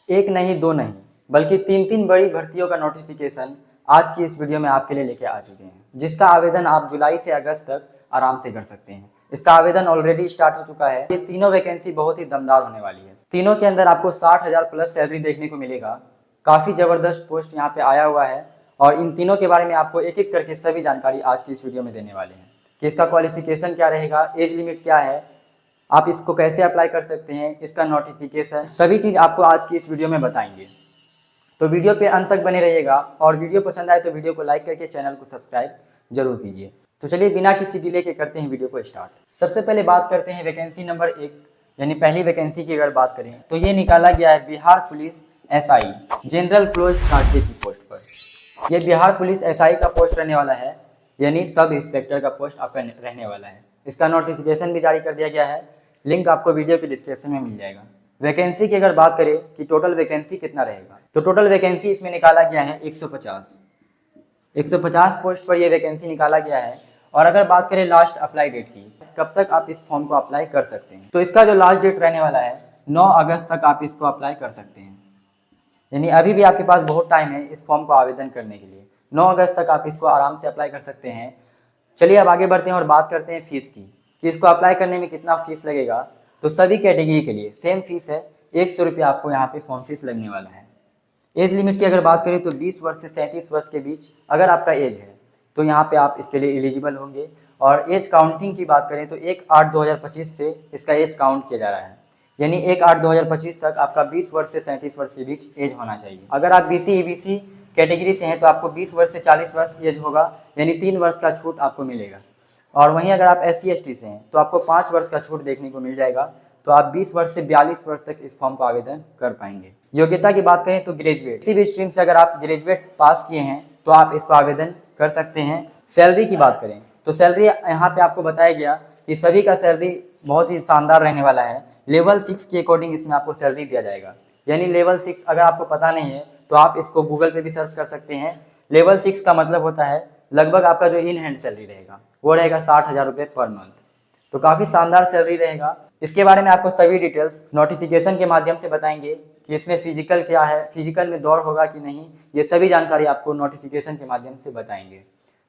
एक नहीं दो नहीं बल्कि तीन तीन बड़ी भर्तियों का नोटिफिकेशन आज की इस वीडियो में आपके लिए लेके आ चुके हैं, जिसका आवेदन आप जुलाई से अगस्त तक आराम से कर सकते हैं। इसका आवेदन ऑलरेडी स्टार्ट हो चुका है। ये तीनों वैकेंसी बहुत ही दमदार होने वाली है। तीनों के अंदर आपको 60,000 प्लस सैलरी देखने को मिलेगा। काफ़ी ज़बरदस्त पोस्ट यहाँ पे आया हुआ है और इन तीनों के बारे में आपको एक एक करके सभी जानकारी आज की इस वीडियो में देने वाले हैं कि इसका क्वालिफिकेशन क्या रहेगा, एज लिमिट क्या है, आप इसको कैसे अप्लाई कर सकते हैं, इसका नोटिफिकेशन, सभी चीज़ आपको आज की इस वीडियो में बताएंगे। तो वीडियो पे अंत तक बने रहिएगा और वीडियो पसंद आए तो वीडियो को लाइक करके चैनल को सब्सक्राइब जरूर कीजिए। तो चलिए बिना किसी डिले के करते हैं वीडियो को स्टार्ट। सबसे पहले बात करते हैं वैकेंसी नंबर 1 यानी पहली वैकेंसी की अगर बात करें तो ये निकाला गया है Bihar police SI general closed कांटे की पोस्ट पर। यह बिहार पुलिस एसआई का पोस्ट रहने वाला है, यानी सब इंस्पेक्टर का पोस्ट आपका रहने वाला है। इसका नोटिफिकेशन भी जारी कर दिया गया है, लिंक आपको वीडियो के डिस्क्रिप्शन में मिल जाएगा। वैकेंसी की अगर बात करें कि टोटल वैकेंसी कितना रहेगा, तो टोटल वैकेंसी इसमें निकाला गया है 150 पोस्ट पर यह वैकेंसी निकाला गया है। और अगर बात करें लास्ट अप्लाई डेट की, कब तक आप इस फॉर्म को अप्लाई कर सकते हैं, तो इसका जो लास्ट डेट रहने वाला है 9 अगस्त तक आप इसको अप्लाई कर सकते हैं। यानी अभी भी आपके पास बहुत टाइम है इस फॉर्म को आवेदन करने के लिए। 9 अगस्त तक आप इसको आराम से अप्लाई कर सकते हैं। चलिए अब आगे बढ़ते हैं और बात करते हैं फीस की कि इसको अप्लाई करने में कितना फीस लगेगा। तो सभी कैटेगरी के लिए सेम फीस है, 100 रुपये आपको यहाँ पे फॉर्म फीस लगने वाला है। एज लिमिट की अगर बात करें तो 20 वर्ष से 37 वर्ष के बीच अगर आपका एज है तो यहाँ पे आप इसके लिए एलिजिबल होंगे। और एज काउंटिंग की बात करें तो 1/8/2025 से इसका एज काउंट किया जा रहा है, यानी 1/8/2025 तक आपका 20 वर्ष से 37 वर्ष के बीच एज होना चाहिए। अगर आप BC EBC कैटेगरी से हैं तो आपको 20 वर्ष से 40 वर्ष एज होगा, यानी 3 वर्ष का छूट आपको मिलेगा। और वहीं अगर आप SC ST से हैं तो आपको 5 वर्ष का छूट देखने को मिल जाएगा। तो आप 20 वर्ष से 42 वर्ष तक इस फॉर्म को आवेदन कर पाएंगे। योग्यता की बात करें तो ग्रेजुएट, किसी भी स्ट्रीम से अगर आप ग्रेजुएट पास किए हैं तो आप इसको आवेदन कर सकते हैं। सैलरी की बात करें तो सैलरी यहाँ पे आपको बताया गया कि सभी का सैलरी बहुत ही शानदार रहने वाला है। लेवल 6 के अकॉर्डिंग इसमें आपको सैलरी दिया जाएगा, यानी लेवल 6 अगर आपको पता नहीं है तो आप इसको गूगल पे भी सर्च कर सकते हैं। लेवल 6 का मतलब होता है लगभग आपका जो इन हैंड सैलरी रहेगा वो रहेगा 60,000 रुपये पर मंथ। तो काफ़ी शानदार सैलरी रहेगा। इसके बारे में आपको सभी डिटेल्स नोटिफिकेशन के माध्यम से बताएंगे कि इसमें फिजिकल क्या है, फिजिकल में दौड़ होगा कि नहीं, ये सभी जानकारी आपको नोटिफिकेशन के माध्यम से बताएंगे।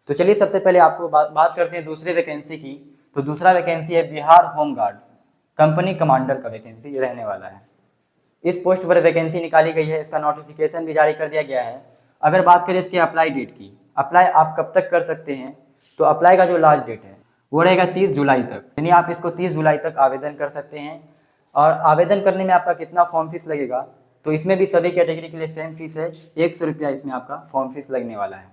तो चलिए सबसे पहले आपको बात करते हैं दूसरे वैकेंसी की। तो दूसरा वैकेंसी है Bihar home guard company commander का वैकेंसी रहने वाला है। इस पोस्ट पर वैकेंसी निकाली गई है, इसका नोटिफिकेशन भी जारी कर दिया गया है। अगर बात करें इसके अप्लाई डेट की, अप्लाई आप कब तक कर सकते हैं, तो अप्लाई का जो लास्ट डेट है वो रहेगा 30 जुलाई तक, यानी आप इसको 30 जुलाई तक आवेदन कर सकते हैं। और आवेदन करने में आपका कितना फॉर्म फीस लगेगा, तो इसमें भी सभी कैटेगरी के लिए सेम फीस है, 100 रुपया इसमें आपका फॉर्म फीस लगने वाला है।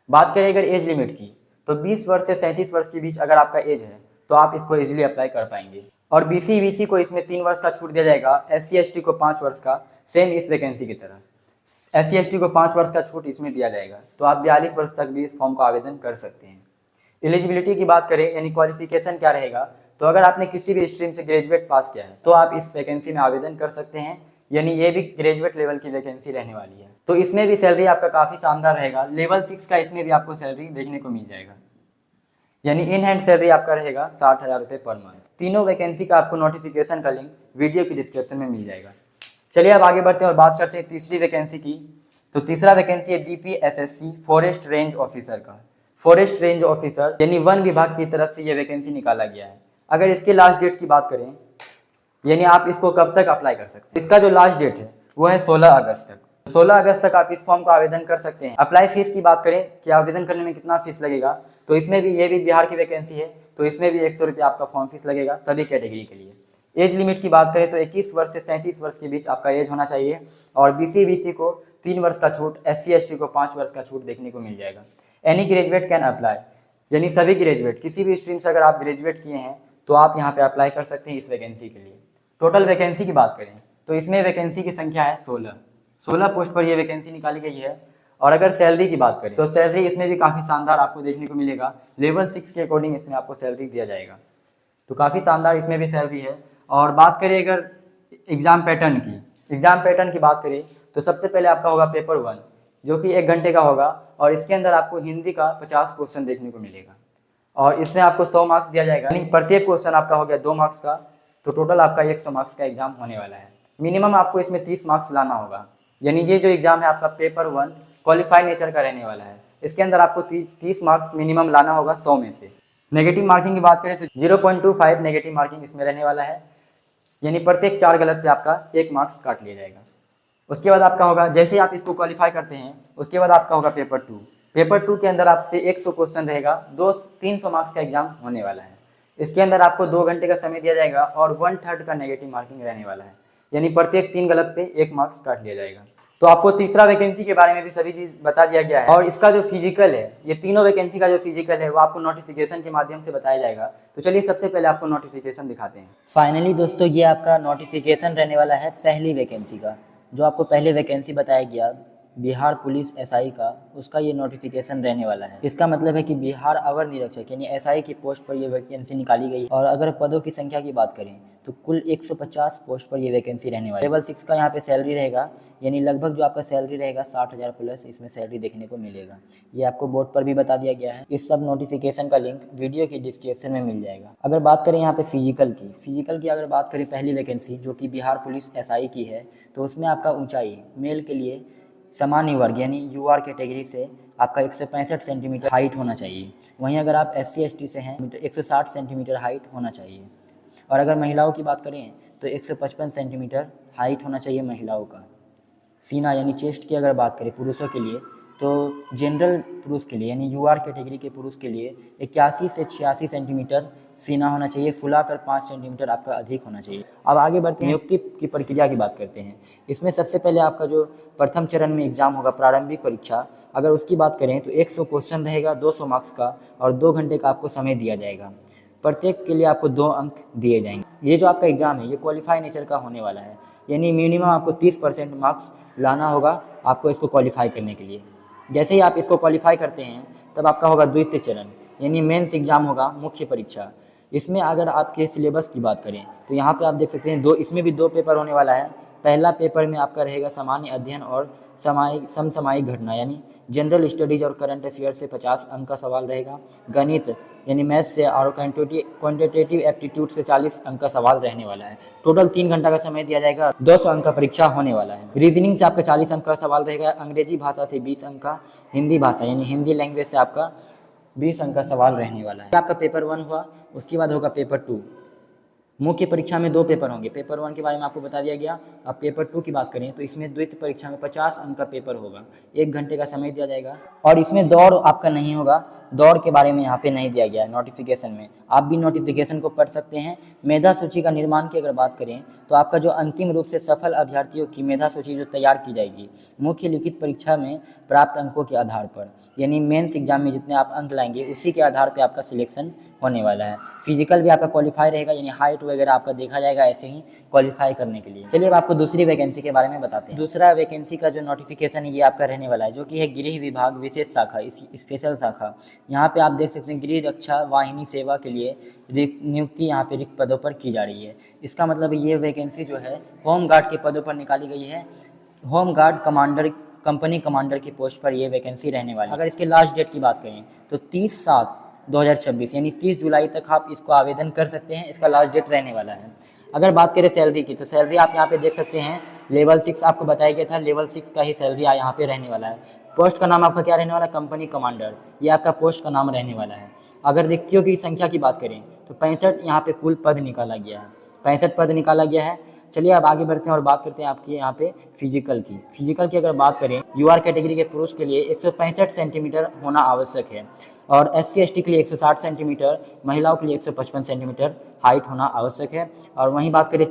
बात करें अगर एज लिमिट की, तो 20 वर्ष से 37 वर्ष के बीच अगर आपका एज है तो आप इसको इजीली अप्लाई कर पाएंगे। और BC EBC को इसमें 3 वर्ष का छूट दिया जाएगा, SC ST को 5 वर्ष का, सेम इस वैकेंसी की तरह SC ST को 5 वर्ष का छूट इसमें दिया जाएगा। तो आप 42 वर्ष तक भी इस फॉर्म को आवेदन कर सकते हैं। एलिजिबिलिटी की बात करें यानी क्वालिफिकेशन क्या रहेगा, तो अगर आपने किसी भी स्ट्रीम से ग्रेजुएट पास किया है तो आप इस वैकेंसी में आवेदन कर सकते हैं, यानी ये भी ग्रेजुएट लेवल की वैकेंसी रहने वाली है। तो इसमें भी सैलरी आपका काफ़ी शानदार रहेगा। लेवल 6 का इसमें भी आपको सैलरी देखने को मिल जाएगा, यानी इन हैंड सैलरी आपका रहेगा 60,000 रुपये पर मंथ। तीनों वैकेंसी का आपको नोटिफिकेशन का लिंक वीडियो की डिस्क्रिप्शन में मिल जाएगा। चलिए अब आगे बढ़ते हैं और बात करते हैं तीसरी वैकेंसी की। तो तीसरा वैकेंसी है BPSSC फॉरेस्ट रेंज ऑफिसर का। फॉरेस्ट रेंज ऑफिसर यानी वन विभाग की तरफ से ये वैकेंसी निकाला गया है। अगर इसके लास्ट डेट की बात करें, यानी आप इसको कब तक अप्लाई कर सकते हैं, इसका जो लास्ट डेट है वो है 16 अगस्त तक। 16 अगस्त तक आप इस फॉर्म को आवेदन कर सकते हैं। अप्लाई फीस की बात करें कि आवेदन करने में कितना फीस लगेगा, तो इसमें भी ये भी बिहार की वैकेंसी है, तो इसमें भी 100 रुपये आपका फॉर्म फीस लगेगा सभी कैटेगरी के लिए। एज लिमिट की बात करें तो 21 वर्ष से 37 वर्ष के बीच आपका एज होना चाहिए। और BC EBC को 3 वर्ष का छूट, SC ST को 5 वर्ष का छूट देखने को मिल जाएगा। एनी ग्रेजुएट कैन अप्लाई, यानी सभी ग्रेजुएट, किसी भी स्ट्रीम से अगर आप ग्रेजुएट किए हैं तो आप यहाँ पे अप्लाई कर सकते हैं इस वैकेंसी के लिए। टोटल वैकेंसी की बात करें तो इसमें वैकेंसी की संख्या है 16 पोस्ट पर यह वैकेंसी निकाली गई है। और अगर सैलरी की बात करें तो सैलरी इसमें भी काफ़ी शानदार आपको देखने को मिलेगा। लेवल 6 के अकॉर्डिंग इसमें आपको सैलरी दिया जाएगा, तो काफ़ी शानदार इसमें भी सैलरी है। और बात करें अगर एग्ज़ाम पैटर्न की बात करें तो सबसे पहले आपका होगा पेपर 1 जो कि 1 घंटे का होगा। और इसके अंदर आपको हिंदी का 50 क्वेश्चन देखने को मिलेगा और इसमें आपको 100 मार्क्स दिया जाएगा, यानी प्रत्येक क्वेश्चन आपका हो गया 2 मार्क्स का, तो टोटल आपका 100 मार्क्स का एग्जाम होने वाला है। मिनिमम आपको इसमें 30 मार्क्स लाना होगा। यानी ये जो एग्ज़ाम है आपका पेपर 1 क्वालिफाइड नेचर का रहने वाला है। इसके अंदर आपको 30 मार्क्स मिनिमम लाना होगा 100 में से। नेगेटिव मार्किंग की बात करें तो 0.25 नेगेटिव मार्किंग इसमें रहने वाला है, यानी प्रत्येक 4 गलत पे आपका 1 मार्क्स काट लिया जाएगा। उसके बाद आपका होगा, जैसे ही आप इसको क्वालिफाई करते हैं उसके बाद आपका होगा पेपर 2। पेपर 2 के अंदर आपसे 100 क्वेश्चन रहेगा, 300 मार्क्स का एग्जाम होने वाला है। इसके अंदर आपको 2 घंटे का समय दिया जाएगा और 1/3 का नेगेटिव मार्किंग रहने वाला है, यानी प्रत्येक 3 गलत पे 1 मार्क्स काट लिया जाएगा। तो आपको तीसरा वैकेंसी के बारे में भी सभी चीज़ बता दिया गया है, और इसका जो फिजिकल है, ये तीनों वैकेंसी का जो फिजिकल है वो आपको नोटिफिकेशन के माध्यम से बताया जाएगा। तो चलिए सबसे पहले आपको नोटिफिकेशन दिखाते हैं। फाइनली दोस्तों, ये आपका नोटिफिकेशन रहने वाला है पहली वैकेंसी का। जो आपको पहले वैकेंसी बताया गया बिहार पुलिस एसआई का, उसका ये नोटिफिकेशन रहने वाला है। इसका मतलब है कि बिहार अवर निरीक्षक यानी एसआई की पोस्ट पर ये वैकेंसी निकाली गई है। और अगर पदों की संख्या की बात करें तो कुल 150 पोस्ट पर ये वैकेंसी रहने वाली है। लेवल 6 का यहाँ पे सैलरी रहेगा, यानी लगभग जो आपका सैलरी रहेगा 60,000 प्लस इसमें सैलरी देखने को मिलेगा। ये आपको बोर्ड पर भी बता दिया गया है। इस सब नोटिफिकेशन का लिंक वीडियो की डिस्क्रिप्शन में मिल जाएगा। अगर बात करें यहाँ पे फिजिकल की अगर बात करें पहली वैकेंसी जो कि बिहार पुलिस एसआई की है, तो उसमें आपका ऊंचाई मेल के लिए सामान्य वर्ग यानी यूआर कैटेगरी से आपका 165 सेंटीमीटर हाइट होना चाहिए। वहीं अगर आप SC ST से हैं तो 160 सेंटीमीटर हाइट होना चाहिए। और अगर महिलाओं की बात करें तो 155 सेंटीमीटर हाइट होना चाहिए महिलाओं का। सीना यानी चेस्ट की अगर बात करें पुरुषों के लिए, तो जनरल पुरुष के लिए यानी यूआर कैटेगरी के पुरुष के लिए 81 से 86 सेंटीमीटर सीना होना चाहिए, फुलाकर 5 सेंटीमीटर आपका अधिक होना चाहिए। अब आगे बढ़ते हैं, नियुक्ति की प्रक्रिया की बात करते हैं। इसमें सबसे पहले आपका जो प्रथम चरण में एग्जाम होगा प्रारंभिक परीक्षा, अगर उसकी बात करें तो 100 क्वेश्चन रहेगा 200 मार्क्स का, और 2 घंटे का आपको समय दिया जाएगा। प्रत्येक के लिए आपको 2 अंक दिए जाएंगे। ये जो आपका एग्ज़ाम है ये क्वालिफाई नेचर का होने वाला है, यानी मिनिमम आपको 30% मार्क्स लाना होगा आपको इसको क्वालिफाई करने के लिए। जैसे ही आप इसको क्वालिफाई करते हैं तब आपका होगा द्वितीय चरण, यानी मेंस एग्जाम होगा, मुख्य परीक्षा। इसमें अगर आपके सिलेबस की बात करें तो यहाँ पे आप देख सकते हैं इसमें भी 2 पेपर होने वाला है। पहला पेपर में आपका रहेगा सामान्य अध्ययन और समसामयिक घटना यानी जनरल स्टडीज और करंट अफेयर से 50 अंक का सवाल रहेगा। गणित यानी मैथ से और क्वांटिटेटिव एप्टीट्यूड से 40 अंक का सवाल रहने वाला है। टोटल 3 घंटा का समय दिया जाएगा, 200 अंक का परीक्षा होने वाला है। रीजनिंग से आपका 40 अंक का सवाल रहेगा, अंग्रेजी भाषा से 20 अंक का, हिंदी भाषा यानी हिंदी लैंग्वेज से आपका 20 अंक का सवाल रहने वाला है। आपका पेपर 1 हुआ, उसके बाद होगा पेपर 2। मुख्य परीक्षा में 2 पेपर होंगे। पेपर 1 के बारे में आपको बता दिया गया। अब पेपर 2 की बात करें तो इसमें द्वितीय परीक्षा में 50 अंक का पेपर होगा, 1 घंटे का समय दिया जाएगा। और इसमें दौड़ आपका नहीं होगा, दौड़ के बारे में यहाँ पे नहीं दिया गया है नोटिफिकेशन में। आप भी नोटिफिकेशन को पढ़ सकते हैं। मेधा सूची का निर्माण की अगर बात करें तो आपका जो अंतिम रूप से सफल अभ्यर्थियों की मेधा सूची जो तैयार की जाएगी मुख्य लिखित परीक्षा में प्राप्त अंकों के आधार पर, यानी मेंस एग्जाम में जितने आप अंक लाएंगे उसी के आधार पर आपका सिलेक्शन होने वाला है। फिजिकल भी आपका क्वालिफाई रहेगा, यानी हाइट वगैरह आपका देखा जाएगा ऐसे ही क्वालिफाई करने के लिए। चलिए अब आपको दूसरी वैकेंसी के बारे में बताते हैं। दूसरा वैकेंसी का जो नोटिफिकेशन ये आपका रहने वाला है जो कि है गृह विभाग विशेष शाखा, स्पेशल शाखा। यहाँ पे आप देख सकते हैं गृह रक्षा वाहिनी सेवा के लिए नियुक्ति यहाँ पे रिक्त पदों पर की जा रही है। इसका मतलब ये वैकेंसी जो है होम गार्ड के पदों पर निकाली गई है। Home guard commander, company commander की पोस्ट पर ये वैकेंसी रहने वाली है। अगर इसके लास्ट डेट की बात करें तो 30/7/2026 यानी 30 जुलाई तक आप इसको आवेदन कर सकते हैं। इसका लास्ट डेट रहने वाला है। अगर बात करें सैलरी की तो सैलरी आप यहाँ पे देख सकते हैं लेवल 6 आपको बताया गया था, लेवल 6 का ही सैलरी यहाँ पे रहने वाला है। पोस्ट का नाम आपका क्या रहने वाला है? कंपनी कमांडर, ये आपका पोस्ट का नाम रहने वाला है। अगर रिक्तियों की संख्या की बात करें तो 65 यहाँ पे कुल पद निकाला गया है, 65 पद निकाला गया है। चलिए अब आगे बढ़ते हैं और बात करते हैं आपकी यहाँ पे फिजिकल की अगर बात करें यूआर कैटेगरी के पुरुष के लिए 165 सेंटीमीटर होना आवश्यक है, और SC ST के लिए 160 सेंटीमीटर, महिलाओं के लिए 155 सेंटीमीटर हाइट होना आवश्यक है। और वहीं बात करें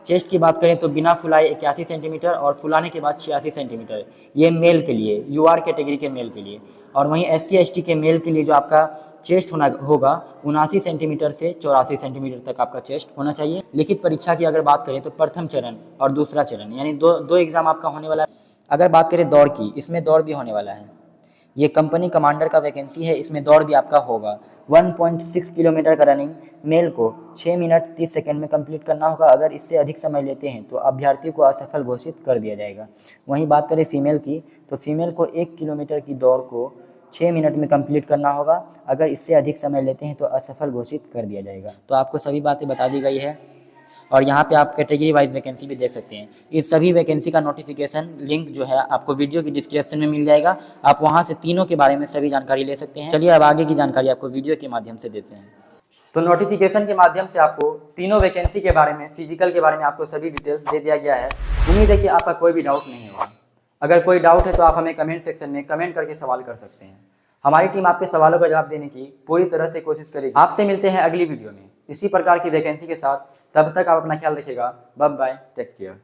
चेस्ट की बात करें तो बिना फुलाए 81 सेंटीमीटर और फुलाने के बाद 86 सेंटीमीटर, ये मेल के लिए, यूआर कैटेगरी के मेल के लिए। और वहीं SC ST के मेल के लिए जो आपका चेस्ट होगा 79 सेंटीमीटर से 84 सेंटीमीटर तक आपका चेस्ट होना चाहिए। लिखित परीक्षा की अगर बात करें तो प्रथम चरण और दूसरा चरण यानी दो एग्जाम आपका होने वाला है। अगर बात करें दौड़ की, इसमें दौड़ भी होने वाला है। ये कंपनी कमांडर का वैकेंसी है, इसमें दौड़ भी आपका होगा। 1.6 किलोमीटर का रनिंग मेल को 6 मिनट 30 सेकंड में कंप्लीट करना होगा। अगर इससे अधिक समय लेते हैं तो अभ्यर्थी को असफल घोषित कर दिया जाएगा। वहीं बात करें फीमेल की तो फीमेल को 1 किलोमीटर की दौड़ को 6 मिनट में कंप्लीट करना होगा। अगर इससे अधिक समय लेते हैं तो असफल घोषित कर दिया जाएगा। तो आपको सभी बातें बता दी गई है। और यहाँ पे आप कैटेगरी वाइज वैकेंसी भी देख सकते हैं। इस सभी वैकेंसी का नोटिफिकेशन लिंक जो है आपको वीडियो की डिस्क्रिप्शन में मिल जाएगा, आप वहाँ से तीनों के बारे में सभी जानकारी ले सकते हैं। चलिए अब आगे की जानकारी आपको वीडियो के माध्यम से देते हैं। तो नोटिफिकेशन के माध्यम से आपको तीनों वैकेंसी के बारे में, फिजिकल के बारे में आपको सभी डिटेल्स दे दिया गया है। उम्मीद है कि आपका कोई भी डाउट नहीं होगा। अगर कोई डाउट है तो आप हमें कमेंट सेक्शन में कमेंट करके सवाल कर सकते हैं। हमारी टीम आपके सवालों का जवाब देने की पूरी तरह से कोशिश करेगी। आपसे मिलते हैं अगली वीडियो में इसी प्रकार की वैकेंसी के साथ। तब तक आप अपना ख्याल रखिएगा। Bye bye, take care.